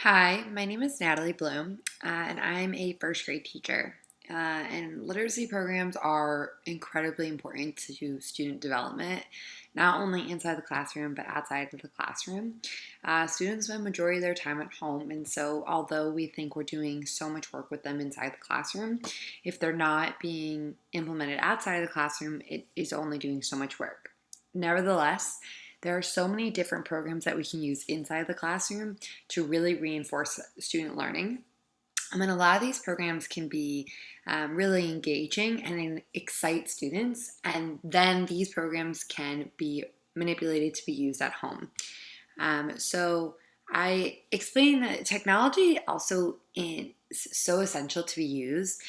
Hi, my name is Natalie Bloom, and I'm a first grade teacher. And literacy programs are incredibly important to student development, not only inside the classroom but outside of the classroom. Students spend majority of their time at home, and so although we think we're doing so much work with them inside the classroom, if they're not being implemented outside of the classroom, it is only doing so much work. Nevertheless, there are so many different programs that we can use inside the classroom to really reinforce student learning. And a lot of these programs can be really engaging and excite students, and then these programs can be manipulated to be used at home. So I explained that technology also is so essential to be used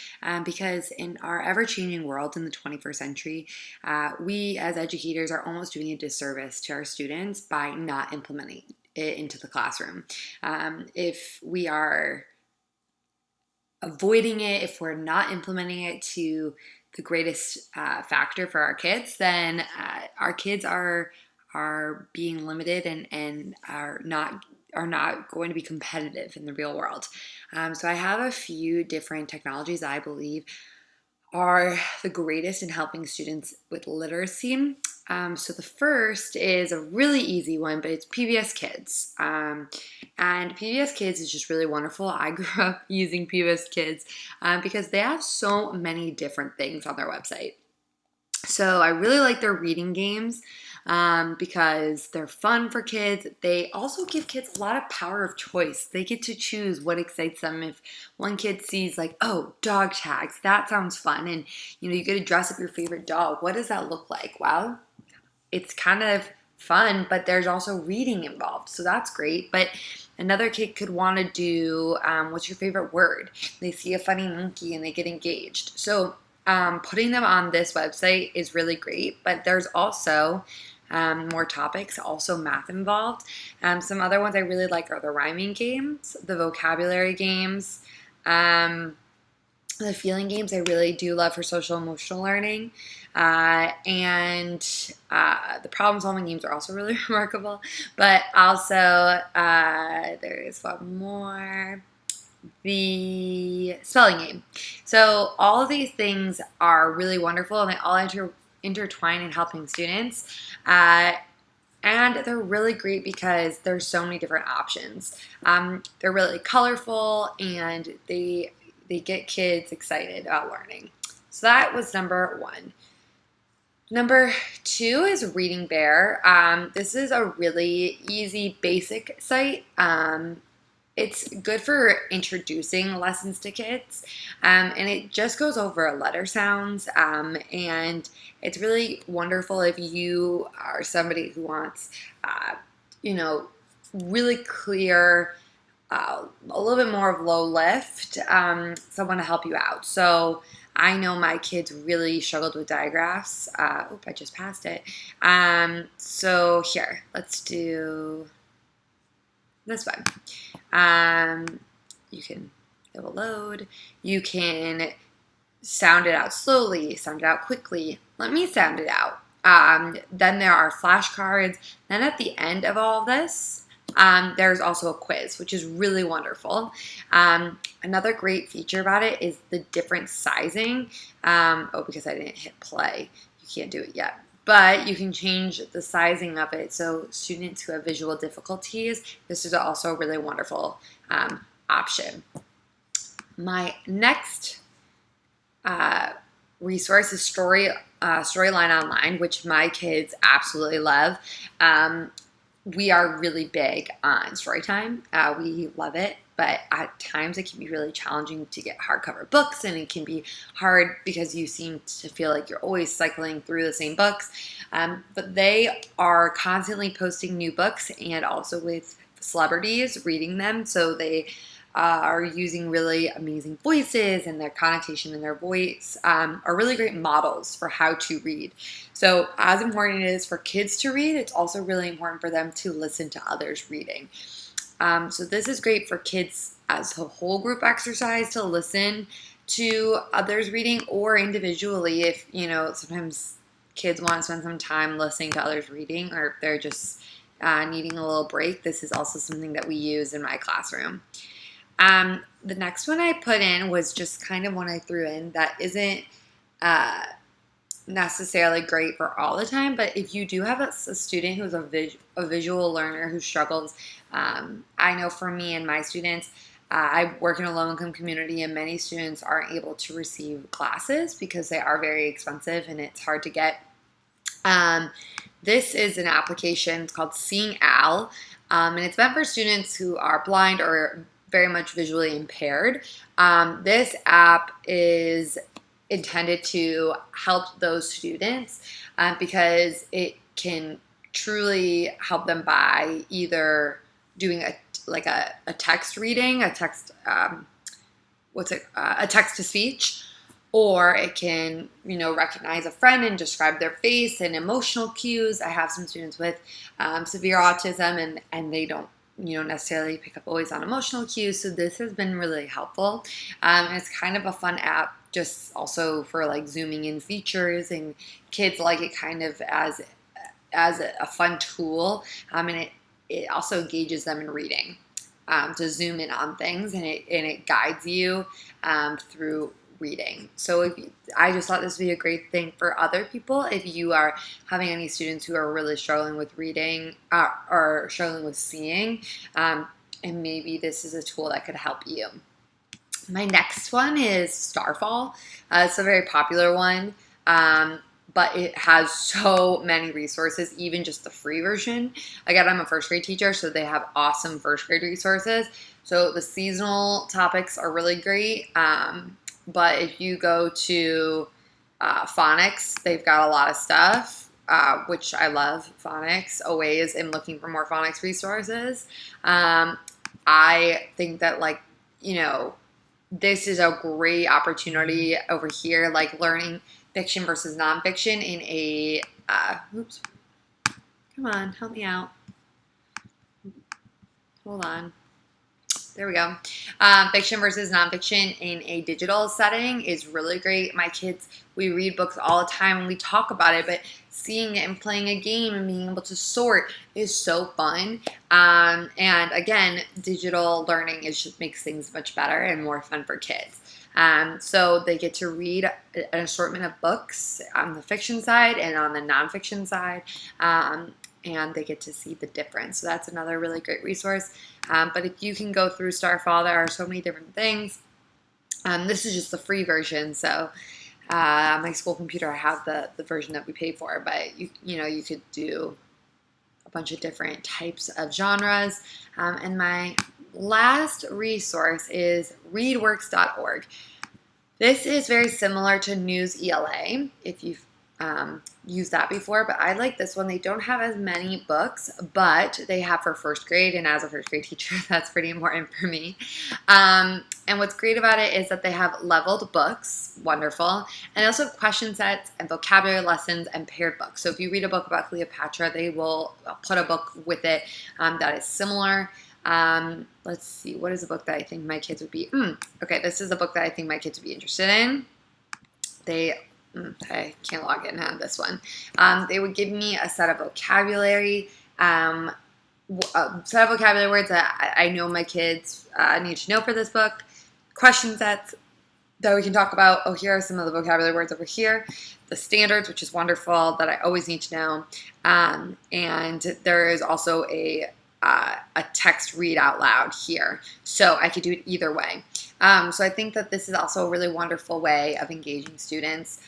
because in our ever-changing world in the 21st century, we as educators are almost doing a disservice to our students by not implementing it into the classroom. If we are avoiding it, if we're not implementing it to the greatest factor for our kids, then our kids are being limited and are not going to be competitive in the real world. So I have a few different technologies that I believe are the greatest in helping students with literacy. So the first is a really easy one, but it's PBS Kids. And PBS Kids is just really wonderful. I grew up using PBS Kids because they have so many different things on their website. So I really like their reading games because they're fun for kids. They also give kids a lot of power of choice. They get to choose what excites them. If one kid sees like, oh, dog tags, that sounds fun, and you get to dress up your favorite dog. What does that look like? Well, it's kind of fun, but there's also reading involved, so that's great. But another kid could want to do what's your favorite word? They see a funny monkey and they get engaged. So putting them on this website is really great, but there's also more topics, also math involved. Some other ones I really like are the rhyming games, the vocabulary games, the feeling games I really do love for social emotional learning. And the problem solving games are also really remarkable. But also, there is one more, the spelling game. So all of these things are really wonderful, and they all intertwine in helping students. And they're really great because there's so many different options. They're really colorful, and they get kids excited about learning. So that was number one. Number two is Reading Bear. This is a really easy, basic site. It's good for introducing lessons to kids, and it just goes over letter sounds, and it's really wonderful if you are somebody who wants, uh, you know, really clear, a little bit more of low lift, someone to help you out. So I know my kids really struggled with digraphs. I just passed it. So here, let's do this one. Um, it will load. You can sound it out slowly, sound it out quickly. Let me sound it out. Then there are flashcards. Then at the end of all of this, there's also a quiz, which is really wonderful. Another great feature about it is the different sizing. Because I didn't hit play, you can't do it yet. But you can change the sizing of it. So students who have visual difficulties, this is also a really wonderful option. My next resource is Storyline Online, which my kids absolutely love. We are really big on story time. We love it, but at times it can be really challenging to get hardcover books, and it can be hard because you seem to feel like you're always cycling through the same books. But they are constantly posting new books, and also with celebrities reading them, so they are using really amazing voices, and their connotation in their voice are really great models for how to read. So as important it is for kids to read, it's also really important for them to listen to others reading. So this is great for kids as a whole group exercise to listen to others reading, or individually if, sometimes kids want to spend some time listening to others reading, or if they're just needing a little break, this is also something that we use in my classroom. The next one I put in was just kind of one I threw in that isn't necessarily great for all the time, but if you do have a student who's a visual learner who struggles, I know for me and my students, I work in a low-income community, and many students aren't able to receive glasses because they are very expensive and it's hard to get. This is an application. It's called Seeing Al, and it's meant for students who are blind or very much visually impaired. This app is intended to help those students because it can truly help them by either doing a text reading, a text a text to speech, or it can recognize a friend and describe their face and emotional cues. I have some students with severe autism and they don't necessarily pick up always on emotional cues, so this has been really helpful. And it's kind of a fun app, just also for like zooming in features, and kids like it kind of as a fun tool, and it also engages them in reading, to zoom in on things, and it guides you through reading. So I just thought this would be a great thing for other people if you are having any students who are really struggling with reading or struggling with seeing, and maybe this is a tool that could help you. My next one is Starfall. It's a very popular one, but it has so many resources, even just the free version. Again, I'm a first grade teacher, so they have awesome first grade resources. So the seasonal topics are really great. But if you go to phonics, they've got a lot of stuff, which I love. Phonics, always am looking for more phonics resources. I think that this is a great opportunity over here, like learning fiction versus nonfiction in a, oops, come on, help me out. Hold on. There we go. Fiction versus nonfiction in a digital setting is really great. My kids, we read books all the time and we talk about it, but seeing it and playing a game and being able to sort is so fun. And again, digital learning just makes things much better and more fun for kids. So they get to read an assortment of books on the fiction side and on the nonfiction side. And they get to see the difference. So that's another really great resource. But if you can go through Starfall, there are so many different things. This is just the free version. So my school computer, I have the version that we pay for. But you could do a bunch of different types of genres. And my last resource is readworks.org. This is very similar to News ELA, if you've used that before, but I like this one. They don't have as many books, but they have for first grade, and as a first grade teacher, that's pretty important for me. And what's great about it is that they have leveled books, wonderful, and also question sets and vocabulary lessons and paired books. So if you read a book about Cleopatra, they will put a book with it that is similar. Let's see, what is a book that I think my kids would be, okay, this is a book that I think my kids would be interested in. I can't log in on this one. They would give me a set of vocabulary, words that I know my kids need to know for this book, question sets that we can talk about. Oh, here are some of the vocabulary words over here, the standards, which is wonderful, that I always need to know, and there is also a text read out loud here, so I could do it either way. So I think that this is also a really wonderful way of engaging students.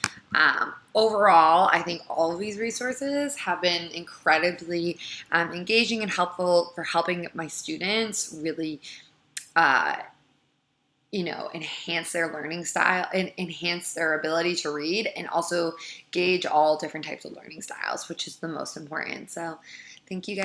Overall, I think all of these resources have been incredibly engaging and helpful for helping my students really, enhance their learning style and enhance their ability to read, and also gauge all different types of learning styles, which is the most important. So thank you guys.